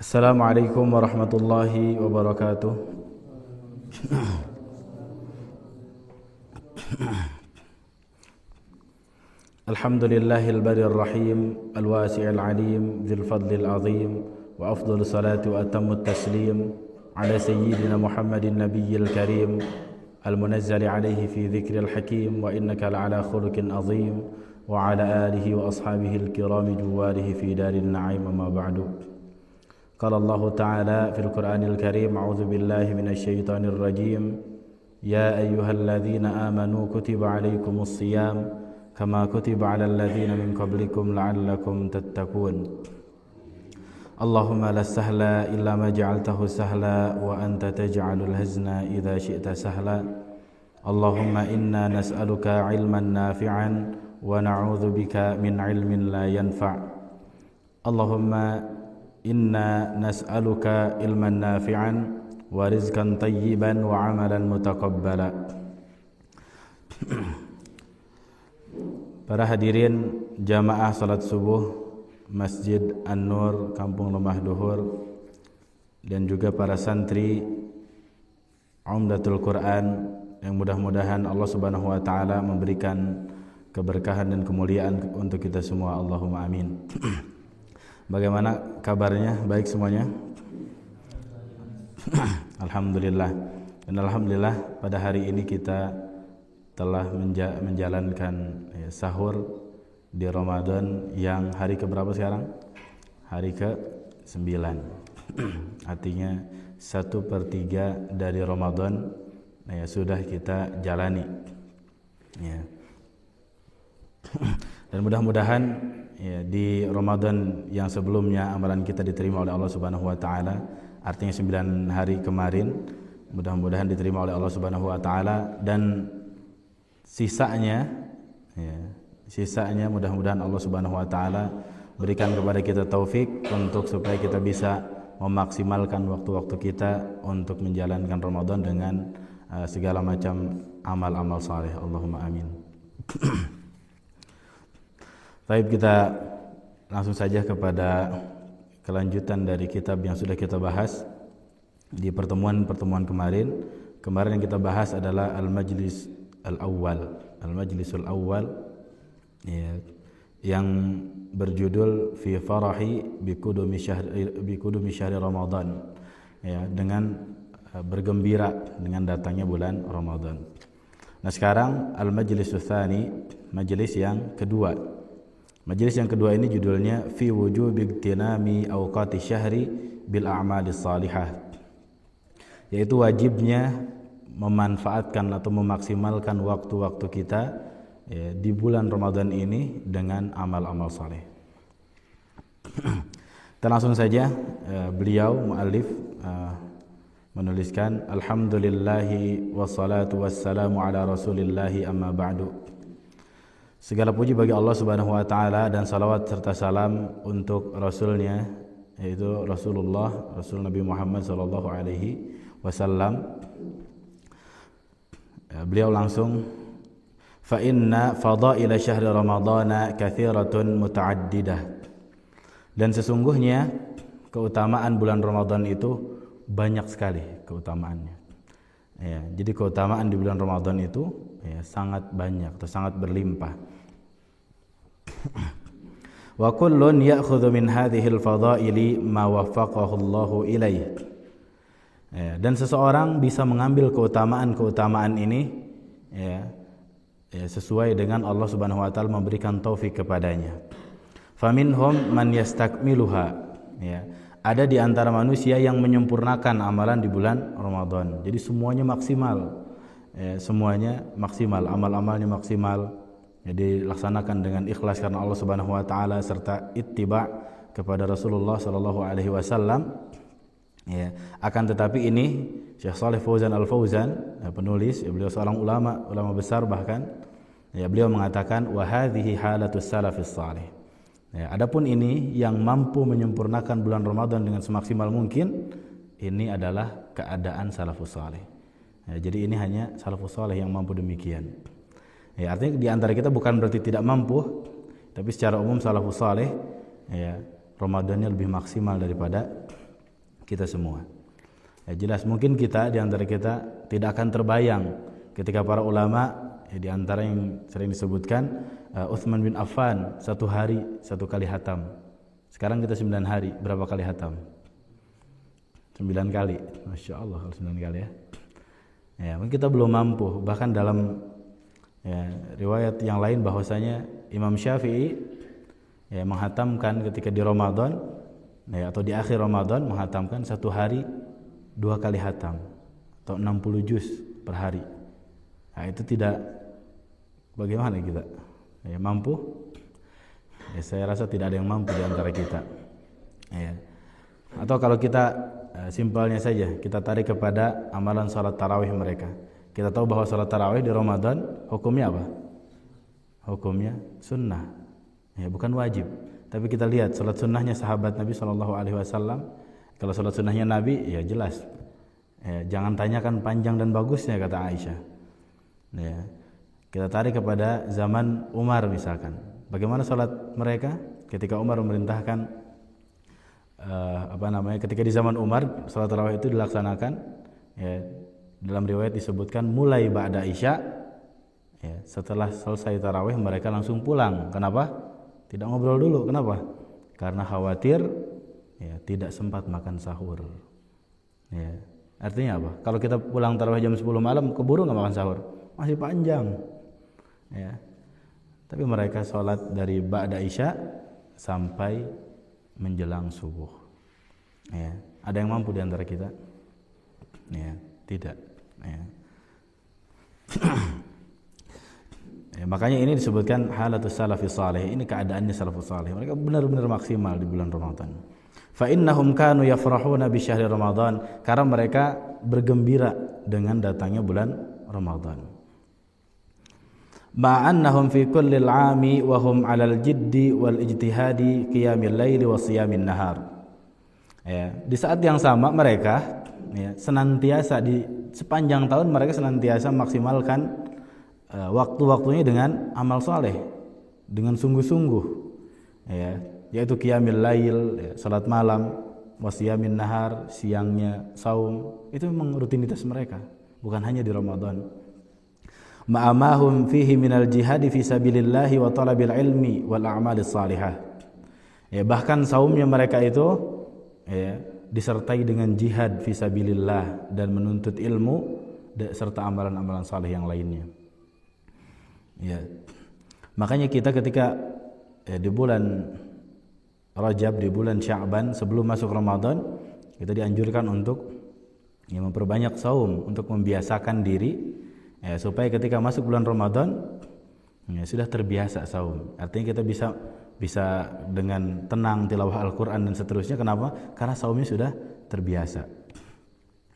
Assalamualaikum warahmatullahi wabarakatuh. Alhamdulillahil barrir rahim, al-wasi'il alim, dzil fadlil azim, wa afdhalus salati wa atammut taslim ala sayyidina Muhammadin nabiyil karim, al-munazzali alayhi fi dzikril hakim, wa innaka la'ala khuluqin azim, wa ala alihi wa ashabihi al-kirami juwarihi fi darin na'im, amma ba'du. قال الله تعالى في القرآن الكريم: أعوذ بالله من الشيطان الرجيم يا أيها الذين آمنوا كتب عليكم الصيام كما كتب على الذين من قبلكم لعلكم تتقون اللهم لا سهل إلا ما جعلته سهلا وأنت تجعل الحزن إذا شئت سهلا اللهم إنا نسألك علما نافعا ونعوذ بك من علم لا ينفع اللهم Inna nas'aluka ilman nafi'an wa rizqan tayyiban wa amalan mutaqabbala. Para hadirin jamaah salat subuh Masjid An-Nur Kampung Lemah Duhur dan juga para santri Umdatul Quran yang mudah-mudahan Allah Subhanahu wa taala memberikan keberkahan dan kemuliaan untuk kita semua. Allahumma amin. Bagaimana kabarnya? Baik semuanya? Alhamdulillah. Dan alhamdulillah pada hari ini kita telah menjalankan sahur di Ramadan yang hari keberapa sekarang? Hari ke-9. Artinya 1/3 dari Ramadan sudah kita jalani. Dan mudah-mudahan di Ramadan yang sebelumnya amalan kita diterima oleh Allah Subhanahu wa taala, artinya 9 hari kemarin mudah-mudahan diterima oleh Allah Subhanahu wa taala, dan sisanya mudah-mudahan Allah Subhanahu wa taala berikan kepada kita taufik untuk supaya kita bisa memaksimalkan waktu-waktu kita untuk menjalankan Ramadan dengan segala macam amal-amal saleh. Allahumma amin. Baik, kita langsung saja kepada kelanjutan dari kitab yang sudah kita bahas di pertemuan-pertemuan kemarin. Kemarin yang kita bahas adalah Al-Majlis Al-Awwal, Al-Majlisul Awwal yang berjudul Fi Farahi bi Qudumi Syahri Ramadan, dengan bergembira dengan datangnya bulan Ramadan. Nah, sekarang Al-Majlisul Tsani, majelis yang kedua. Majelis yang kedua ini judulnya Fi wujubi igtinami awqati syahri bil a'malis salihah, yaitu wajibnya memanfaatkan atau memaksimalkan waktu-waktu kita di bulan Ramadan ini dengan amal-amal saleh. Kita langsung saja, beliau muallif menuliskan alhamdulillahi wassalatu wassalamu ala rasulillahi amma ba'du. Segala puji bagi Allah Subhanahu wa taala dan salawat serta salam untuk rasulnya, yaitu Rasulullah, Rasul Nabi Muhammad sallallahu alaihi wasallam. Beliau langsung, fa inna fadaila syahri ramadhana katsiratun mutaaddidah. Dan sesungguhnya keutamaan bulan Ramadan itu banyak sekali keutamaannya. Jadi keutamaan di bulan Ramadan itu sangat banyak atau sangat berlimpah. Wa kullun ya'khudhu min hadhil fadaili ma waffaqahu Allahu ilaih. Dan seseorang bisa mengambil keutamaan-keutamaan ini sesuai dengan Allah Subhanahu wa taala memberikan taufik kepadanya. Faminhum man yastakmiluha. Ada di antara manusia yang menyempurnakan amalan di bulan Ramadan. Jadi semuanya maksimal. Semuanya maksimal, amal-amalnya maksimal. Jadi laksanakan dengan ikhlas karena Allah Subhanahu wa taala serta ittiba kepada Rasulullah sallallahu alaihi wasallam. Akan tetapi ini Syekh Shalih Fauzan Al-Fauzan, penulis, beliau seorang ulama besar bahkan, beliau mengatakan wa hadhihi halatus salafis salih. Adapun ini yang mampu menyempurnakan bulan Ramadan dengan semaksimal mungkin, ini adalah keadaan salafus salih. Ya, jadi ini hanya salafus saleh yang mampu demikian. Ya, artinya di antara kita bukan berarti tidak mampu, tapi secara umum salafus saleh ya Ramadannya lebih maksimal daripada kita semua. Ya, jelas mungkin kita di antara kita tidak akan terbayang ketika para ulama ya, di antara yang sering disebutkan Utsman bin Affan 1 hari 1 kali hatam. Sekarang kita 9 hari berapa kali hatam? 9 kali. Masya Allah kalau 9 kali ya. Ya, mungkin kita belum mampu. Bahkan dalam ya, riwayat yang lain bahwasanya Imam Syafi'i ya, menghatamkan ketika di Ramadan ya, atau di akhir Ramadan menghatamkan 1 hari 2 kali hatam atau 60 juz per hari. Nah, itu tidak bagaimana kita ya, mampu? Ya, saya rasa tidak ada yang mampu di antara kita. Ya. Atau kalau kita simpelnya saja kita tarik kepada amalan salat tarawih mereka. Kita tahu bahwa salat tarawih di Ramadan hukumnya apa? Hukumnya sunnah. Ya, bukan wajib. Tapi kita lihat salat sunnahnya sahabat Nabi SAW. Kalau salat sunnahnya Nabi ya jelas. Ya, jangan tanyakan panjang dan bagusnya kata Aisyah. Ya. Kita tarik kepada zaman Umar misalkan. Bagaimana salat mereka ketika Umar memerintahkan ketika di zaman Umar salat tarawih itu dilaksanakan ya, dalam riwayat disebutkan mulai ba'da isya ya, setelah selesai tarawih mereka langsung pulang. Kenapa? Tidak ngobrol dulu. Kenapa? Karena khawatir ya, tidak sempat makan sahur ya. Artinya apa? Kalau kita pulang tarawih jam 10 malam keburu nggak makan sahur, masih panjang ya. Tapi mereka sholat dari ba'da isya sampai menjelang subuh. Ya, ada yang mampu di antara kita? Ya, tidak. Ya. Ya, makanya ini disebutkan halatus salafis salih. Ini keadaannya salafus salih. Mereka benar-benar maksimal di bulan Ramadan. Fa innahum kanu yafrahuna bi syahri Ramadan, karena mereka bergembira dengan datangnya bulan Ramadan. Ma'annahum fi kulli al-'ami wa hum 'alal jiddi wal ijtihadi qiyamil laili wa siyamin nahar. Ya, di saat yang sama mereka ya, senantiasa di sepanjang tahun mereka senantiasa maksimalkan waktu-waktunya dengan amal saleh, dengan sungguh-sungguh. Ya, yaitu qiyamil lail, ya, salat malam, wa siyamin nahar, siangnya saum. Itu memang rutinitas mereka, bukan hanya di Ramadan. Ma'amahum fihi minal jihadi fi sabilillahi wa talabil ilmi wal a'malis salihah. Ya, bahkan saumnya mereka itu ya, disertai dengan jihad fi sabilillah dan menuntut ilmu serta amalan-amalan saleh yang lainnya. Ya. Makanya kita ketika ya, di bulan Rajab, di bulan Sya'ban sebelum masuk Ramadan, kita dianjurkan untuk ya, memperbanyak saum, untuk membiasakan diri ya, supaya ketika masuk bulan Ramadan ya, sudah terbiasa saum. Artinya kita bisa dengan tenang tilawah Al-Quran dan seterusnya. Kenapa? Karena saumnya sudah terbiasa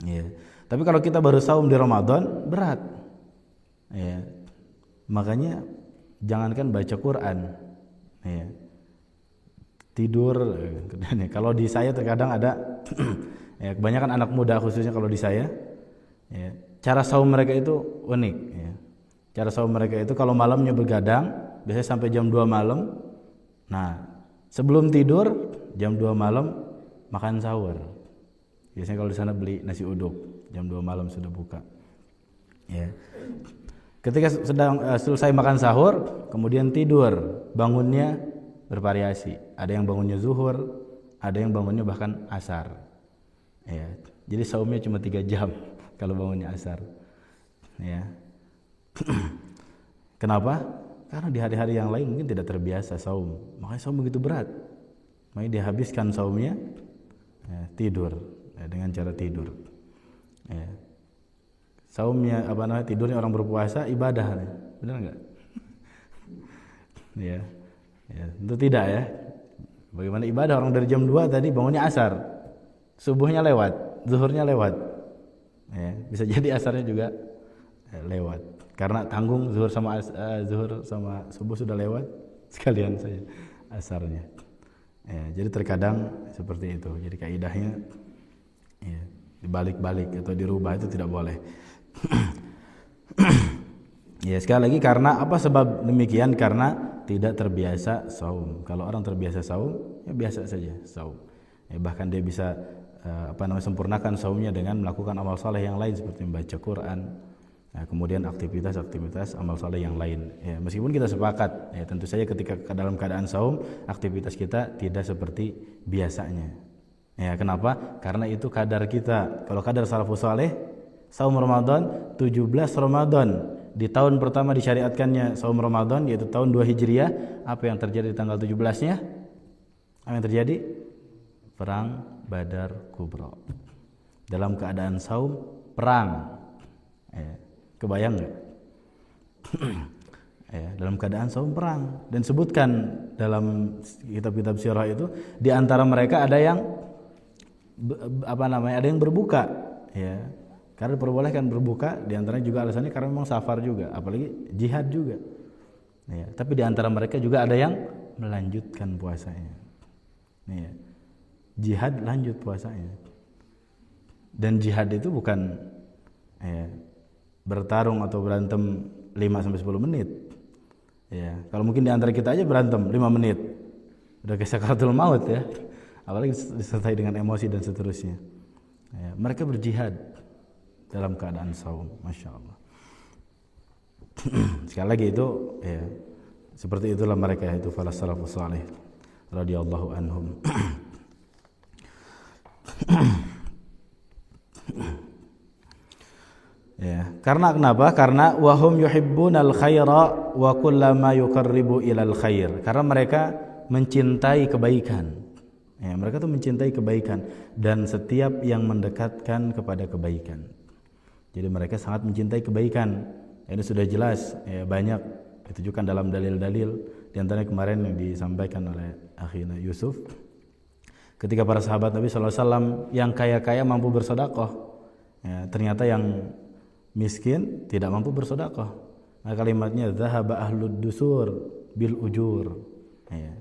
ya. Tapi kalau kita baru saum di Ramadan berat ya. Makanya jangankan baca Quran ya, tidur. Kalau di saya terkadang ada ya, kebanyakan anak muda khususnya kalau di saya ya, cara saum mereka itu unik ya. Cara saum mereka itu kalau malamnya begadang biasanya sampai jam 2 malam. Nah, sebelum tidur jam 2 malam makan sahur. Biasanya kalau di sana beli nasi uduk, jam 2 malam sudah buka. Ya. Ketika selesai makan sahur, kemudian tidur, bangunnya bervariasi. Ada yang bangunnya zuhur, ada yang bangunnya bahkan asar. Ya. Jadi saumnya cuma 3 jam. Kalau bangunnya asar ya. Kenapa? Karena di hari-hari yang lain mungkin tidak terbiasa saum, makanya saum begitu berat. Makanya dihabiskan saumnya ya, tidur ya, dengan cara tidur ya. Saumnya tidurnya orang berpuasa ibadah, benar nggak? Ya, ya, tentu tidak ya. Bagaimana ibadah orang dari jam 2 tadi bangunnya asar, subuhnya lewat, zuhurnya lewat. Ya, bisa jadi asarnya juga lewat karena tanggung zuhur sama subuh sudah lewat, sekalian saja asarnya ya, jadi terkadang seperti itu. Jadi kaidahnya ya, dibalik-balik atau dirubah itu tidak boleh Ya, sekali lagi karena apa sebab demikian? Karena tidak terbiasa saum. Kalau orang terbiasa saum, ya biasa saja saum. Ya, bahkan dia bisa sempurnakan saumnya dengan melakukan amal saleh yang lain seperti membaca Quran. Nah, kemudian aktivitas amal saleh yang lain. Ya, meskipun kita sepakat, ya tentu saja ketika dalam keadaan saum, aktivitas kita tidak seperti biasanya. Ya, kenapa? Karena itu kadar kita. Kalau kadar salafus saleh, saum Ramadan 17 Ramadan. Di tahun pertama disyariatkannya saum Ramadan, yaitu tahun 2 Hijriah. Apa yang terjadi di tanggal 17-nya? Apa yang terjadi? Perang Badar Kubra. Dalam keadaan saum, perang. Ya, kebayang nggak? Ya, dalam keadaan saum perang. Dan sebutkan dalam kitab-kitab sirah itu, di antara mereka ada yang ada yang berbuka, ya. Karena diperbolehkan berbuka, di antaranya juga alasannya karena memang safar juga, apalagi jihad juga. Ya, tapi di antara mereka juga ada yang melanjutkan puasanya. Ya, jihad lanjut puasanya. Dan jihad itu bukan bertarung atau berantem 5-10 menit. Ya, kalau mungkin di antara kita aja berantem 5 menit, udah kayak sakaratul maut ya. Apalagi disertai dengan emosi dan seterusnya. Ya, mereka berjihad dalam keadaan saum, masya Allah. Sekali lagi itu, ya, seperti itulah mereka, itu para salafus saleh radhiyallahu anhum. Ya, karena kenapa? Karena wahum yuhibbunal khaira wa kullama yuqarribu ilal khair. Karena mereka mencintai kebaikan. Ya, mereka tuh mencintai kebaikan dan setiap yang mendekatkan kepada kebaikan. Jadi mereka sangat mencintai kebaikan. Ini sudah jelas, ya, banyak ditujukan dalam dalil-dalil. Di antaranya kemarin yang disampaikan oleh akhina Yusuf, ketika para sahabat Nabi SAW yang kaya-kaya mampu bersedekah, ya, ternyata yang miskin tidak mampu bersedekah. Nah, kalimatnya zahaba ahlud dusur bil ujur. Ya.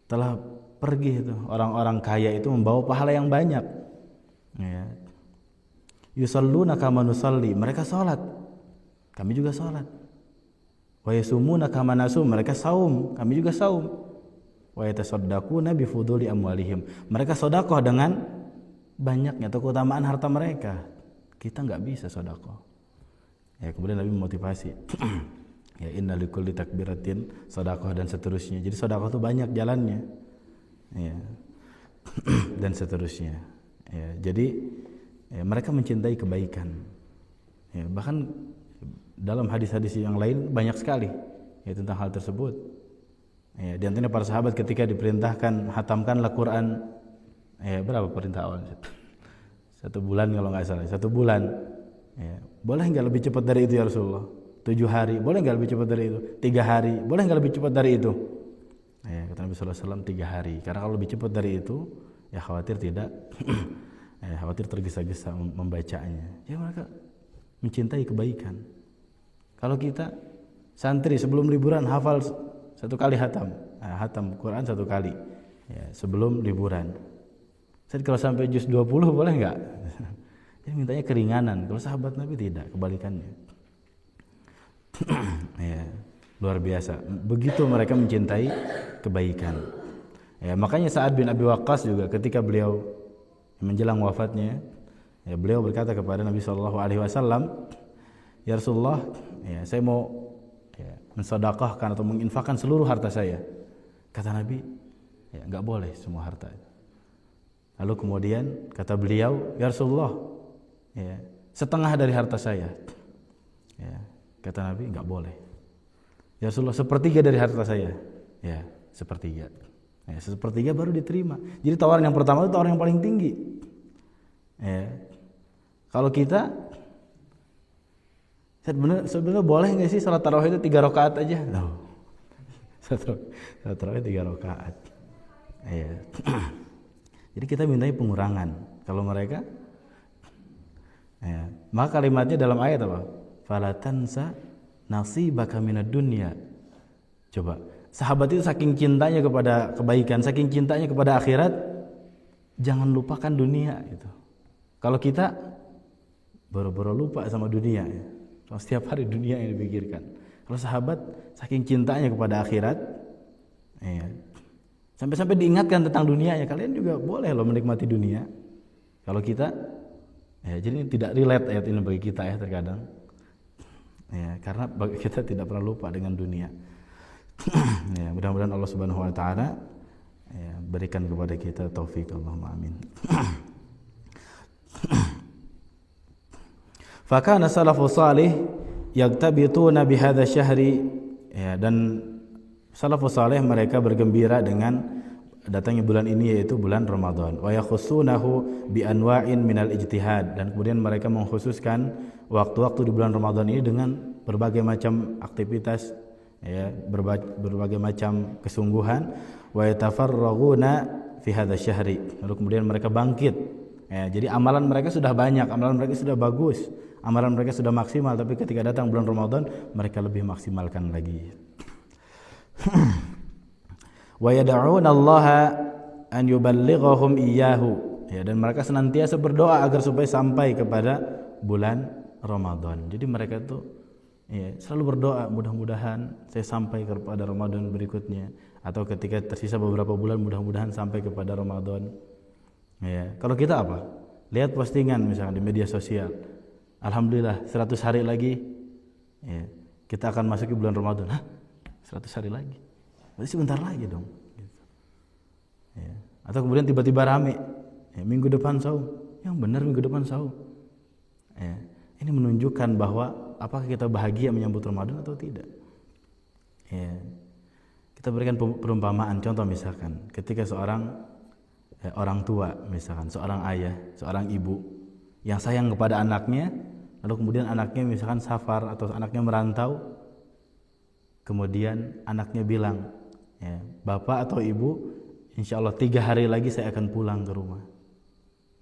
Telah pergi itu orang-orang kaya itu membawa pahala yang banyak. Ya. Yusalluna kama nusalli, mereka salat, kami juga salat. Wa yasumuna kama nasum, mereka saum, kami juga saum. Wa yatasaddaquna bi fuduli amwalihim, mereka sedekah dengan banyaknya atau keutamaan harta mereka. Kita enggak bisa sedekah. Ya, kemudian Nabi memotivasi. Ya, inna likulli takbiratin sedekah dan seterusnya. Jadi sedekah itu banyak jalannya. Ya. Dan seterusnya. Ya, jadi ya, mereka mencintai kebaikan. Ya, bahkan dalam hadis-hadis yang lain banyak sekali ya tentang hal tersebut. Ya, di antaranya para sahabat ketika diperintahkan hatamkanlah Quran, ya, berapa perintah awal? 1 bulan kalau nggak salah, 1 bulan. Ya, boleh nggak lebih cepat dari itu ya Rasulullah? 7 hari, boleh nggak lebih cepat dari itu? 3 hari, boleh nggak lebih cepat dari itu? Ya, kata Nabi SAW 3 hari. Karena kalau lebih cepat dari itu, ya khawatir tidak. Khawatir tergesa-gesa membacanya. Ya, mereka mencintai kebaikan. Kalau kita santri sebelum liburan hafal 1 kali hatam Quran 1 kali, ya, sebelum liburan. Saya kalau sampai juz 20 boleh nggak? Jadi mintanya keringanan. Kalau sahabat Nabi tidak, kebalikannya. Ya, luar biasa. Begitu mereka mencintai kebaikan. Ya, makanya Sa'ad bin Abi Waqqas juga ketika beliau menjelang wafatnya, ya, beliau berkata kepada Nabi SAW, ya Rasulullah, ya, saya mau, ya, mensedekahkan atau menginfakkan seluruh harta saya. Kata Nabi, ya, enggak boleh semua harta. Lalu kemudian kata beliau, ya Rasulullah, ya, setengah dari harta saya. Ya, kata Nabi, enggak boleh. Ya Rasulullah, 1/3 dari harta saya. Ya, 1/3. Ya, 1/3 baru diterima. Jadi tawaran yang pertama itu tawaran yang paling tinggi. Ya. Kalau kita sebenarnya boleh nggak sih salat tarawih itu 3 rakaat aja? No. Salat tarawih 3 rakaat. Ya. Jadi kita mintai pengurangan. Kalau mereka, ya, maka kalimatnya dalam ayat apa? Fala tansa nasibaka minad dunya. Coba, sahabat itu saking cintanya kepada kebaikan, saking cintanya kepada akhirat, jangan lupakan dunia itu. Kalau kita boro-boro lupa sama dunia ya. So, setiap hari dunia yang dipikirkan. Kalau sahabat saking cintanya kepada akhirat, ya, sampai-sampai diingatkan tentang dunia ya, kalian juga boleh loh menikmati dunia. Kalau kita, ya, jadi tidak relate ayat ini bagi kita ya terkadang, ya, karena bagi kita tidak pernah lupa dengan dunia. Ya, mudah-mudahan Allah Subhanahu Wa Taala ya, berikan kepada kita taufik, Allahumma amin. Fakana salafus salih yaktabituna bihadza syahri, ya, dan salafus salih mereka bergembira dengan datangnya bulan ini yaitu bulan Ramadan. Wa yakhussunahu bi anwa'in minal ijtihad, dan kemudian mereka mengkhususkan waktu-waktu di bulan Ramadan ini dengan berbagai macam aktivitas, ya, berbagai macam kesungguhan. Wa yatafarraguna fi hadzal syahri, lalu kemudian mereka bangkit, ya, jadi amalan mereka sudah banyak, amalan mereka sudah bagus, amalan mereka sudah maksimal, tapi ketika datang bulan Ramadan mereka lebih maksimalkan lagi. Wa yad'una Allah an yuballighahum iyyahu, ya, dan mereka senantiasa berdoa agar supaya sampai kepada bulan Ramadan. Jadi mereka tuh, ya, selalu berdoa, mudah-mudahan saya sampai kepada Ramadan berikutnya, atau ketika tersisa beberapa bulan mudah-mudahan sampai kepada Ramadan. Ya, kalau kita apa? Lihat postingan misalnya di media sosial, alhamdulillah 100 hari lagi, ya, kita akan masuki bulan Ramadan. Hah? 100 hari lagi? Berarti sebentar lagi dong. Gitu. Ya. Atau kemudian tiba-tiba rame, ya, minggu depan saum. Yang benar minggu depan saum. Ya. Ini menunjukkan bahwa apakah kita bahagia menyambut Ramadan atau tidak. Ya. Kita berikan perumpamaan, contoh misalkan ketika seorang orang tua, misalkan seorang ayah, seorang ibu yang sayang kepada anaknya, lalu kemudian anaknya misalkan safar atau anaknya merantau, kemudian anaknya bilang, ya, bapak atau ibu, insya Allah 3 hari lagi saya akan pulang ke rumah.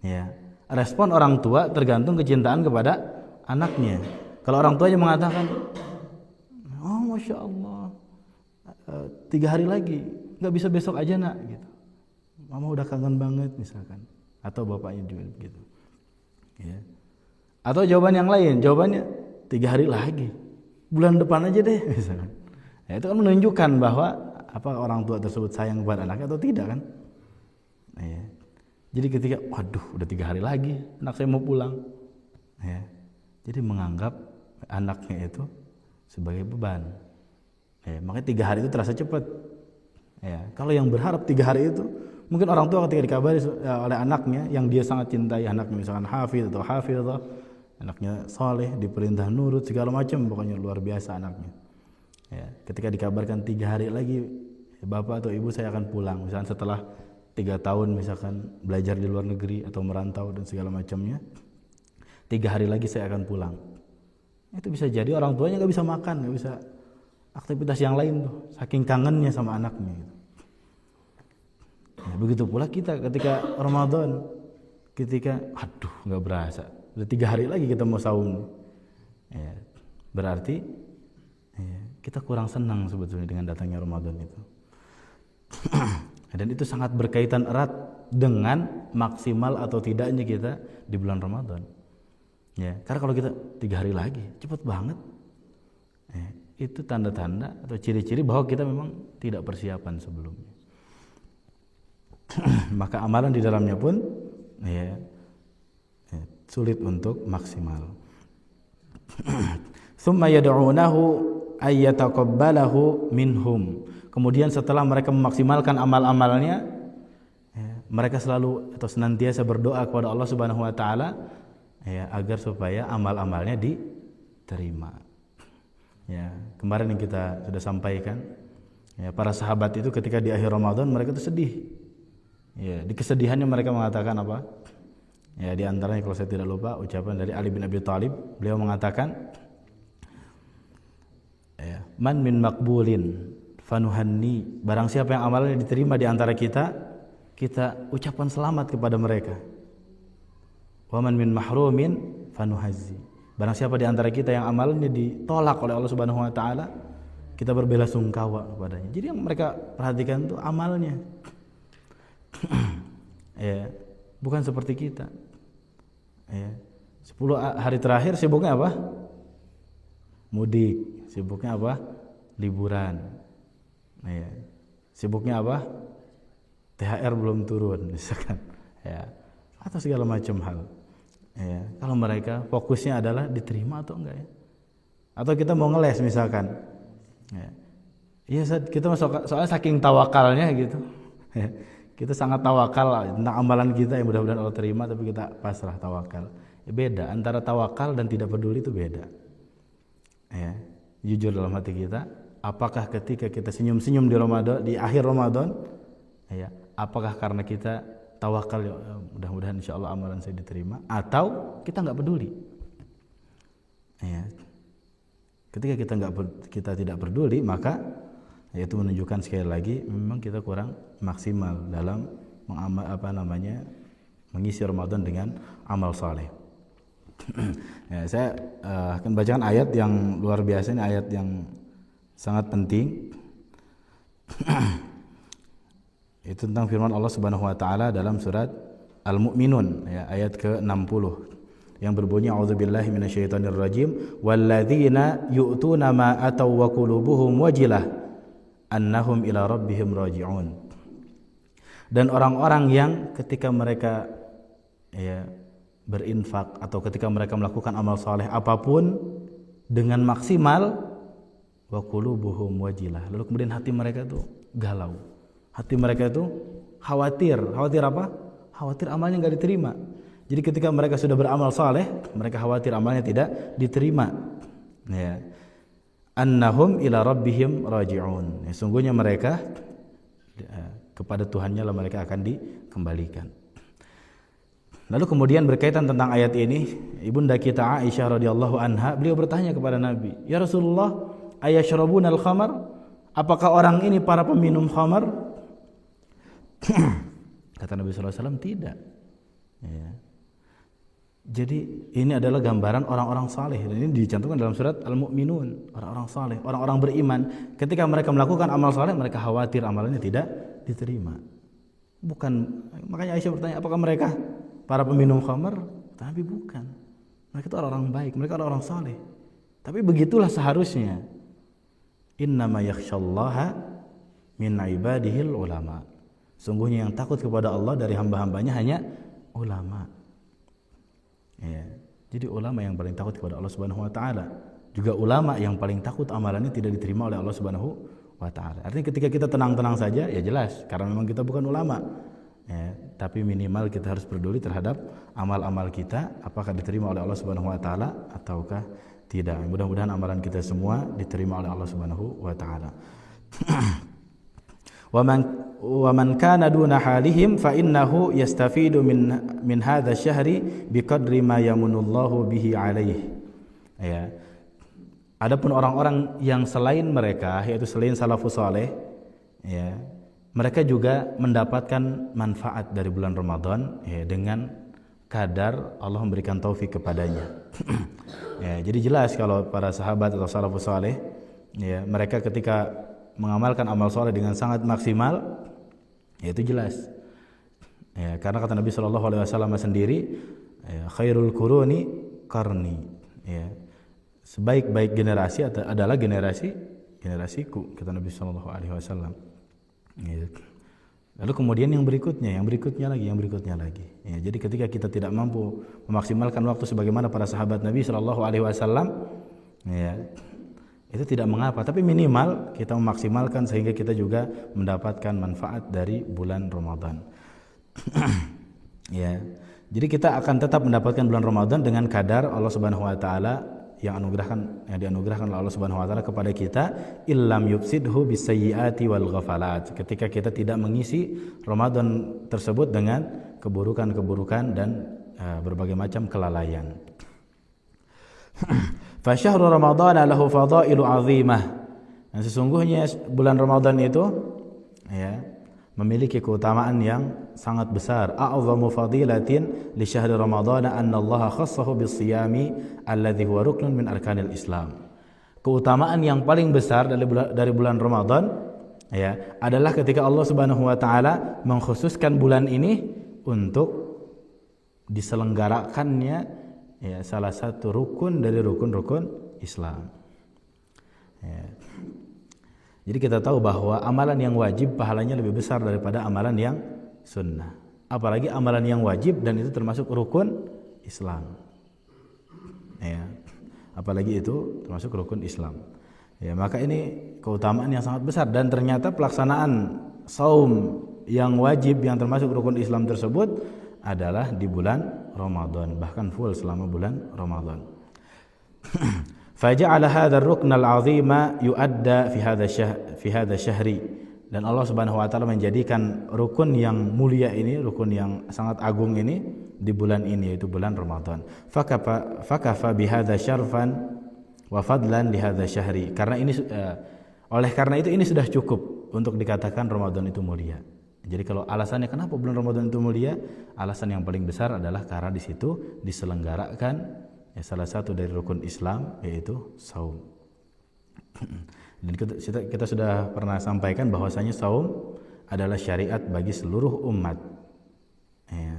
Ya, respon orang tua tergantung kecintaan kepada anaknya. Kalau orang tuanya mengatakan, oh masya Allah, 3 hari lagi, nggak bisa besok aja nak, gitu. Mama udah kangen banget misalkan, atau bapaknya juga gitu. Ya. Atau jawaban yang lain, jawabannya 3 hari lagi, bulan depan aja deh, misalkan. Ya, itu kan menunjukkan bahwa apa orang tua tersebut sayang kepada anaknya atau tidak kan? Ya. Jadi ketika, waduh, udah 3 hari lagi, anak saya mau pulang. Ya. Jadi menganggap anaknya itu sebagai beban. Ya, makanya 3 hari itu terasa cepat. Ya, kalau yang berharap 3 hari itu, mungkin orang tua ketika dikabari oleh anaknya yang dia sangat cintai, anaknya misalkan hafidh atau hafidhah, anaknya soleh, diperintah nurut segala macam, pokoknya luar biasa anaknya. Ya, ketika dikabarkan 3 hari lagi, ya, bapak atau ibu saya akan pulang, misalkan setelah 3 tahun misalkan belajar di luar negeri atau merantau dan segala macamnya, 3 hari lagi saya akan pulang. Itu bisa jadi orang tuanya nggak bisa makan, nggak bisa aktivitas yang lain tuh, saking kangennya sama anaknya. Ya, begitu pula kita ketika Ramadan, ketika aduh nggak berasa, udah 3 hari lagi kita mau saum. Ya, berarti ya, kita kurang senang sebetulnya dengan datangnya Ramadan itu. Dan itu sangat berkaitan erat dengan maksimal atau tidaknya kita di bulan Ramadan. Ya, karena kalau kita 3 hari lagi, cepat banget. Ya, itu tanda-tanda atau ciri-ciri bahwa kita memang tidak persiapan sebelumnya. Maka amalan di dalamnya pun ya, sulit untuk maksimal. Tsumma yad'unahu ay yataqabbalahu minhum. Kemudian setelah mereka memaksimalkan amal-amalnya, ya, mereka selalu atau senantiasa berdoa kepada Allah Subhanahu wa taala, ya, agar supaya amal-amalnya diterima. Ya, kemarin yang kita sudah sampaikan, ya, para sahabat itu ketika di akhir Ramadan mereka itu sedih. Ya, di kesedihannya mereka mengatakan apa? Ya, di antaranya kalau saya tidak lupa ucapan dari Ali bin Abi Thalib, beliau mengatakan, ya, man min makbulin fanuhanni, barang siapa yang amalnya diterima di antara kita, kita ucapkan selamat kepada mereka. Wa man min mahrumin fanuhazzi, barang siapa di antara kita yang amalnya ditolak oleh Allah Subhanahu wa taala, kita berbelasungkawa kepadanya. Jadi yang mereka perhatikan itu amalnya. Ya, bukan seperti kita. Ya. 10 hari terakhir sibuknya apa? Mudik. Sibuknya apa? Liburan. Ya. Sibuknya apa? THR belum turun misalkan. Ya. Atau segala macam hal. Ya. Kalau mereka fokusnya adalah diterima atau enggak ya? Atau kita mau ngeles misalkan. Ya. Iya, kita soalnya saking tawakalnya gitu. Ya. Kita sangat tawakal tentang amalan kita yang mudah-mudahan Allah terima, tapi kita pasrah tawakal. Ya, beda antara tawakal dan tidak peduli itu beda. Ya, jujur dalam hati kita, apakah ketika kita senyum-senyum di Ramadan, di akhir Ramadan, ya, apakah karena kita tawakal ya, mudah-mudahan insyaallah amalan saya diterima, atau kita nggak peduli? Ya. Ketika kita tidak peduli, maka itu menunjukkan sekali lagi memang kita kurang maksimal dalam mengisi Ramadan dengan amal saleh. Ya, saya akan bacakan ayat yang luar biasa, ini ayat yang sangat penting. Itu tentang firman Allah Subhanahu wa taala dalam surat Al-Mu'minun ya, ayat ke-60 yang berbunyi a'udzubillahi minasyaitonirrajim walladzina yu'tuna ma ataw wa qulubuhum wajilah annahum ila rabbihim raji'un. Dan orang-orang yang ketika mereka ya berinfak atau ketika mereka melakukan amal saleh apapun dengan maksimal wa qulubuhum wajilah, lalu kemudian hati mereka itu galau, hati mereka itu khawatir apa? Khawatir amalnya enggak diterima. Jadi ketika mereka sudah beramal saleh, mereka khawatir amalnya tidak diterima. Ya. Annahum ila rabbihim raji'un. Ya, sungguhnya mereka kepada Tuhannya lah mereka akan dikembalikan. Lalu kemudian berkaitan tentang ayat ini, ibunda kita Aisyah radhiyallahu anha, beliau bertanya kepada Nabi, "Ya Rasulullah, ayashrabunal khamar?" Apakah orang ini para peminum khamar? Kata Nabi sallallahu alaihi wasallam, tidak. Ya. Jadi ini adalah gambaran orang-orang saleh, dan ini dicantumkan dalam surat Al-Mu'minun, orang-orang saleh, orang-orang beriman. Ketika mereka melakukan amal saleh, mereka khawatir amalannya tidak diterima. Bukan, makanya Aisyah bertanya, apakah mereka para peminum khamar? Tapi bukan. Mereka itu orang-orang baik, mereka orang-orang saleh. Tapi begitulah seharusnya. Innama yakhsyallaha min ibadihil ulama. Sungguhnya yang takut kepada Allah dari hamba-hambanya hanya ulama. Ya. Jadi ulama yang paling takut kepada Allah Subhanahu wa taala. Juga ulama yang paling takut amalannya tidak diterima oleh Allah Subhanahu wa taala. Artinya ketika kita tenang-tenang saja ya jelas karena memang kita bukan ulama. Ya, tapi minimal kita harus peduli terhadap amal-amal kita apakah diterima oleh Allah Subhanahu wa taala ataukah tidak. Mudah-mudahan amalan kita semua diterima oleh Allah Subhanahu wa taala. Wa man kana duna halihim fa innahu yastafidu min hadha syahri biqadri ma yamunullahu bihi alaihi. Ya. Adapun orang-orang yang selain mereka yaitu selain salafus saleh ya, mereka juga mendapatkan manfaat dari bulan Ramadan ya, dengan kadar Allah memberikan taufik kepadanya. Ya, jadi jelas kalau para sahabat atau salafus saleh ya, mereka ketika mengamalkan amal soleh dengan sangat maksimal, ya itu jelas. Ya, karena kata Nabi Shallallahu Alaihi Wasallam sendiri, ya, khairul quruni qarni. Ya, sebaik-baik generasi adalah generasiku, kata Nabi Shallallahu Alaihi Wasallam. Ya. Lalu kemudian yang berikutnya lagi. Ya, jadi ketika kita tidak mampu memaksimalkan waktu sebagaimana para sahabat Nabi Shallallahu Alaihi Wasallam, ya, itu tidak mengapa, tapi minimal kita memaksimalkan sehingga kita juga mendapatkan manfaat dari bulan Ramadan. Ya. Jadi kita akan tetap mendapatkan bulan Ramadan dengan kadar Allah Subhanahu wa taala yang dianugerahkan oleh Allah Subhanahu wa taala kepada kita, illam yufsidhu bisayyiati wal ghafalat. Ketika kita tidak mengisi Ramadan tersebut dengan keburukan-keburukan dan berbagai macam kelalaian. Fa syahrul ramadhana lahu fadailu 'azimah. Dan sesungguhnya bulan Ramadan itu ya memiliki keutamaan yang sangat besar. A'zamu fadilatin li syahri ramadhana anna Allah khassahu bis-siyami alladhi huwa ruknun min arkanil Islam. Keutamaan yang paling besar dari bulan Ramadan ya adalah ketika Allah Subhanahu wa taala mengkhususkan bulan ini untuk diselenggarakannya ya salah satu rukun dari rukun-rukun Islam. Ya. Jadi kita tahu bahwa amalan yang wajib pahalanya lebih besar daripada amalan yang sunnah. Apalagi amalan yang wajib dan itu termasuk rukun Islam. Ya. Apalagi itu termasuk rukun Islam. Ya, maka ini keutamaan yang sangat besar dan ternyata pelaksanaan saum yang wajib yang termasuk rukun Islam tersebut adalah di bulan Ramadan, bahkan full selama bulan Ramadan. Faja'ala hadzal rukn al-'azima yu'adda fi hadha syahri, dan Allah Subhanahu wa taala menjadikan rukun yang mulia ini, rukun yang sangat agung ini di bulan ini, yaitu bulan Ramadan. Fakafa bihadza syarfan wa fadlan li hadza syahri. Karena ini oleh karena itu ini sudah cukup untuk dikatakan Ramadan itu mulia. Jadi kalau alasannya kenapa bulan Ramadan itu mulia, alasan yang paling besar adalah karena di situ diselenggarakan ya, salah satu dari rukun Islam, yaitu saum. Dan kita sudah pernah sampaikan bahwasanya saum adalah syariat bagi seluruh umat. Ya.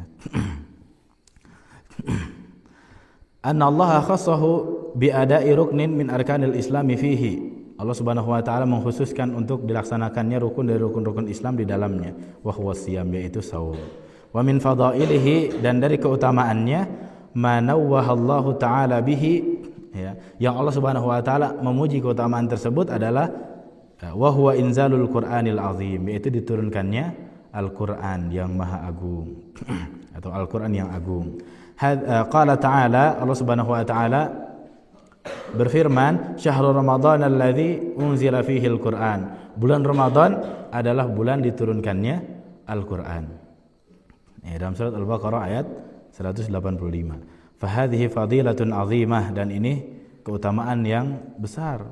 Anna Allah khassahu bi ada'i ruknin min arkanil islami fihi. Allah Subhanahu wa taala mengkhususkan untuk dilaksanakannya rukun dari rukun-rukun Islam di dalamnya, wa huwa siyam, yaitu saum. Wa min fadailihi, dan dari keutamaannya, ma nawwahallahu taala bihi, ya, yang Allah Subhanahu wa taala memuji keutamaan tersebut adalah wa huwa inzalul Qur'anil azim, yaitu diturunkannya Al-Qur'an yang maha agung atau Al-Qur'an yang agung. Qala ta'ala, Allah Subhanahu wa taala berfirman, syahrul ramadhan alladzi unzila fihi al-Qur'an. Bulan Ramadan adalah bulan diturunkannya Al-Qur'an. Ya, dalam surat Al-Baqarah ayat 185. Fahadhihi fadilatun azimah, dan ini keutamaan yang besar.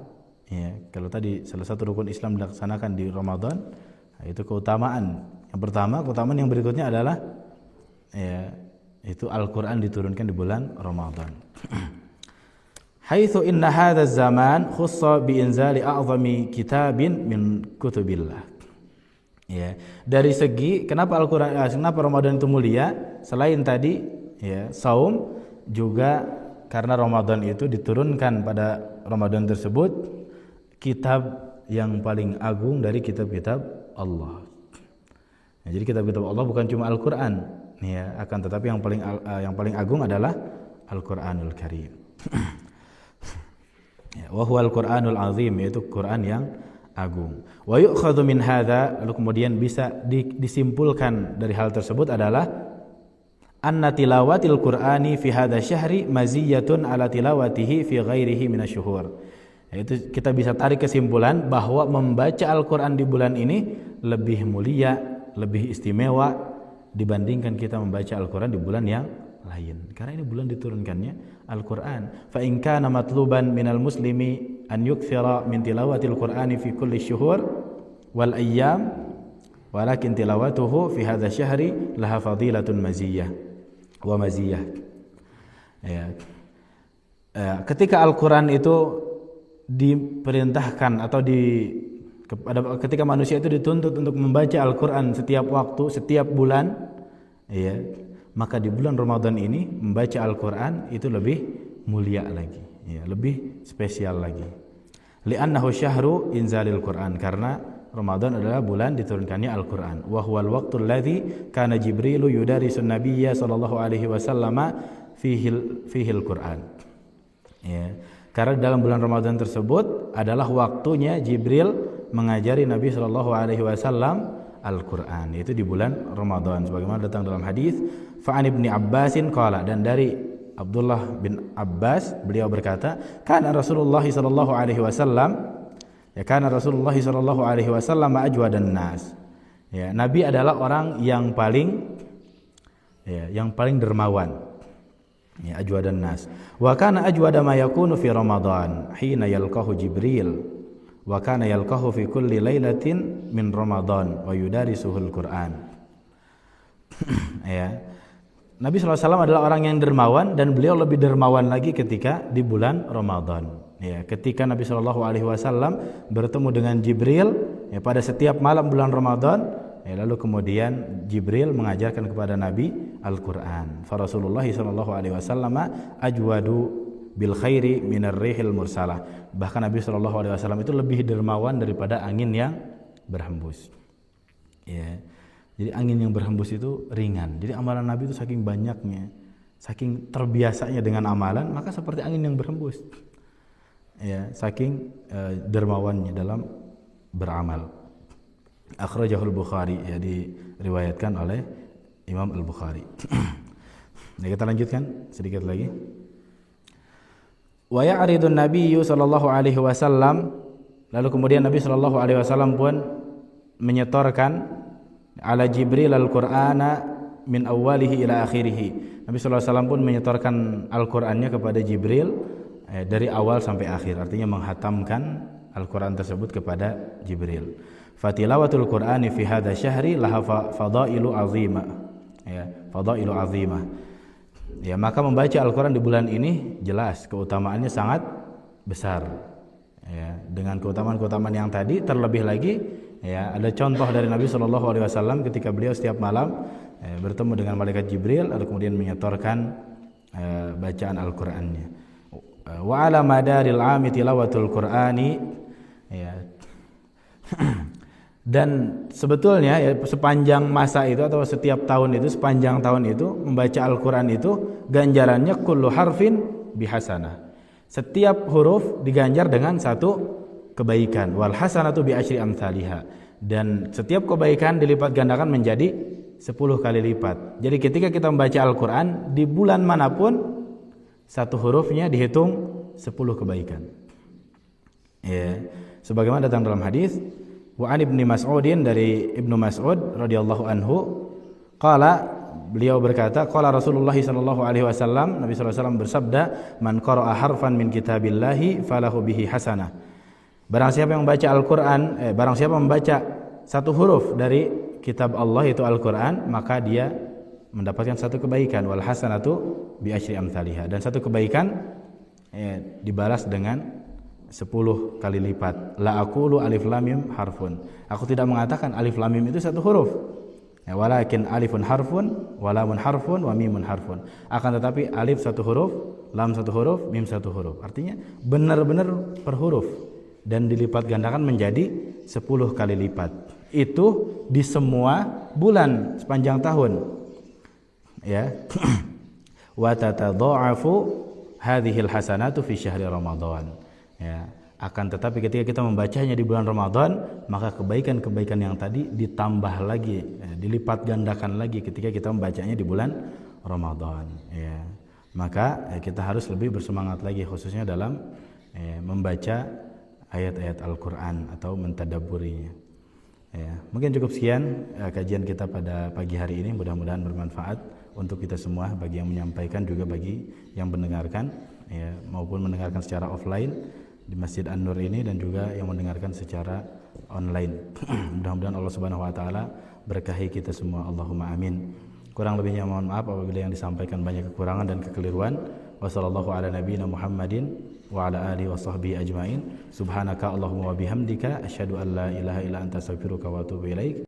Ya, kalau tadi salah satu rukun Islam dilaksanakan di Ramadan, itu keutamaan. Yang pertama, keutamaan yang berikutnya adalah ya, itu Al-Qur'an diturunkan di bulan Ramadan. Haitsu inna hadzal zaman khussa bi inzali a'zami kitabin min kutubillah. Ya, dari segi kenapa Al-Qur'an, kenapa Ramadan itu mulia, selain tadi ya saum, juga karena Ramadan itu diturunkan pada Ramadan tersebut kitab yang paling agung dari kitab-kitab Allah. Ya, jadi kitab-kitab Allah bukan cuma Al-Qur'an, ya, akan tetapi yang paling agung adalah Al-Qur'anul Karim. Wa huwa al-Qur'anul azim, yaitu Quran yang agung. Wa yu'khadhu min hadza, lalu kemudian bisa disimpulkan dari hal tersebut adalah anna tilawatil Qur'ani fi hadza syahri maziyatun ala tilawatihi fi ghairihi minasyuhur. Yaitu kita bisa tarik kesimpulan bahwa membaca Al-Qur'an di bulan ini lebih mulia, lebih istimewa dibandingkan kita membaca Al-Qur'an di bulan yang lain, karena ini bulan diturunkannya Al-Qur'an. Fa in kana matluban minal muslimi an yukthira min tilawatil Qur'ani fi kulli syuhur wal ayyam, walakin tilawatuhu fi hadha syahri laha fadilatun maziyah wa maziyah. Ya. Ketika Al-Qur'an itu diperintahkan atau ketika manusia itu dituntut untuk membaca Al-Qur'an setiap waktu, setiap bulan, ya, maka di bulan Ramadan ini membaca Al-Qur'an itu lebih mulia lagi, ya, lebih spesial lagi. Li'annahu syahru inzalil Qur'an, karena Ramadan adalah bulan diturunkannya Al-Qur'an. Wa huwal waqtul ladzi kana Jibrilu yudarisun nabiyya sallallahu alaihi wasallam fihi al-Qur'an. Ya, karena dalam bulan Ramadan tersebut adalah waktunya Jibril mengajari Nabi sallallahu alaihi wasallam Al-Qur'an, yaitu di bulan Ramadan, sebagaimana datang dalam hadis Fa'an ibni Abbasin qala, dan dari Abdullah bin Abbas beliau berkata, kana Rasulullah sallallahu alaihi wasallam, ya, kana Rasulullah sallallahu alaihi wasallam ajwadan nas. Ya, Nabi adalah orang yang paling dermawan. Ya, ajwadan nas. Wa kana ajwada ma yakunu fi Ramadan hina yalqahu Jibril. Wa kana yalqahu fi kulli lailatin min Ramadan wa yudarisuhul Qur'an. Ya. Nabi SAW adalah orang yang dermawan, dan beliau lebih dermawan lagi ketika di bulan Ramadan. Ya, ketika Nabi SAW bertemu dengan Jibril, ya, pada setiap malam bulan Ramadan, lalu kemudian Jibril mengajarkan kepada Nabi Al-Qur'an. Fa Rasulullah sallallahu alaihi wasallam ajwadu bil khairi minar rihil mursalah. Bahkan Nabi sallallahu alaihi wasallam itu lebih dermawan daripada angin yang berhembus. Ya. Jadi angin yang berhembus itu ringan. Jadi amalan Nabi itu saking banyaknya, saking terbiasanya dengan amalan, maka seperti angin yang berhembus. Ya, saking dermawannya dalam beramal. Akhrajahul Bukhari, ya, diriwayatkan oleh Imam Al-Bukhari. Nah, kita lanjutkan sedikit lagi. Wa ya'ridun nabiyyu sallallahu alaihi wasallam, lalu kemudian Nabi sallallahu alaihi wasallam pun menyetorkan ala Jibril al-Qur'ana min awwalihi ila akhirih. Nabi sallallahu alaihi wasallam pun menyetorkan Al-Qur'annya kepada Jibril dari awal sampai akhir, artinya menghatamkan Al-Qur'an tersebut kepada Jibril. Fatilawatul Qur'ani fi hadha syahri laha fadailu azimah. Ya, fadailu azimah. Ya, maka membaca Al-Qur'an di bulan ini jelas keutamaannya sangat besar. Ya, dengan keutamaan-keutamaan yang tadi, terlebih lagi ya, ada contoh dari Nabi sallallahu alaihi wasallam ketika beliau setiap malam bertemu dengan malaikat Jibril lalu kemudian menyetorkan bacaan Al-Qur'annya. Wa ala madaril 'ami tilawatul Qur'ani, ya. Dan sebetulnya ya, sepanjang masa itu atau setiap tahun itu, sepanjang tahun itu membaca Al-Qur'an itu ganjarannya kullu harfin bihasanah. Setiap huruf diganjar dengan satu kebaikan. Wal hasanatu bi asyri amsalihha. Dan setiap kebaikan dilipat gandakan menjadi 10 kali lipat. Jadi ketika kita membaca Al-Qur'an di bulan manapun, satu hurufnya dihitung 10 kebaikan. Ya, sebagaimana datang dalam hadis wa an Ibnu Mas'udin, dari Ibnu Mas'ud radhiyallahu anhu, qala, beliau berkata, qala Rasulullah sallallahu alaihi wasallam, Nabi sallallahu alaihi wasallam bersabda, man qara'a harfan min kitabillahi falahu bihi hasanah. Barang siapa yang membaca Al-Qur'an, barang siapa membaca satu huruf dari kitab Allah itu Al-Qur'an, maka dia mendapatkan satu kebaikan. Wal hasanatu bi asyri amsalihha. Dan satu kebaikan dibalas dengan 10 kali lipat. La aqulu alif lam mim harfun. Aku tidak mengatakan alif lam mim itu satu huruf. Ya, walakin alifun harfun, wa lamun harfun, wa mimun harfun. Akan tetapi alif satu huruf, lam satu huruf, mim satu huruf. Artinya benar-benar per huruf dan dilipat gandakan menjadi 10 kali lipat. Itu di semua bulan sepanjang tahun. Ya. Wa tatadha'afu hadhil hasanatu fi syahri Ramadan. Ya, akan tetapi ketika kita membacanya di bulan Ramadan, maka kebaikan-kebaikan yang tadi ditambah lagi, dilipat gandakan lagi ketika kita membacanya di bulan Ramadan. Ya, maka kita harus lebih bersemangat lagi, khususnya dalam membaca ayat-ayat Al-Quran atau mentadabburinya. Ya, mungkin cukup sekian kajian kita pada pagi hari ini. Mudah-mudahan bermanfaat untuk kita semua, bagi yang menyampaikan juga bagi yang mendengarkan, ya, maupun mendengarkan secara offline di Masjid An-Nur ini dan juga yang mendengarkan secara online. Mudah-mudahan Allah Subhanahu wa taala berkahi kita semua. Allahumma amin. Kurang lebihnya mohon maaf apabila yang disampaikan banyak kekurangan dan kekeliruan. Wassallallahu ala nabiyyina Muhammadin wa ala alihi washabbihi ajmain. Subhanaka Allahumma wa bihamdika asyhadu an la ilaha illa anta astaghfiruka wa atubu ilaik.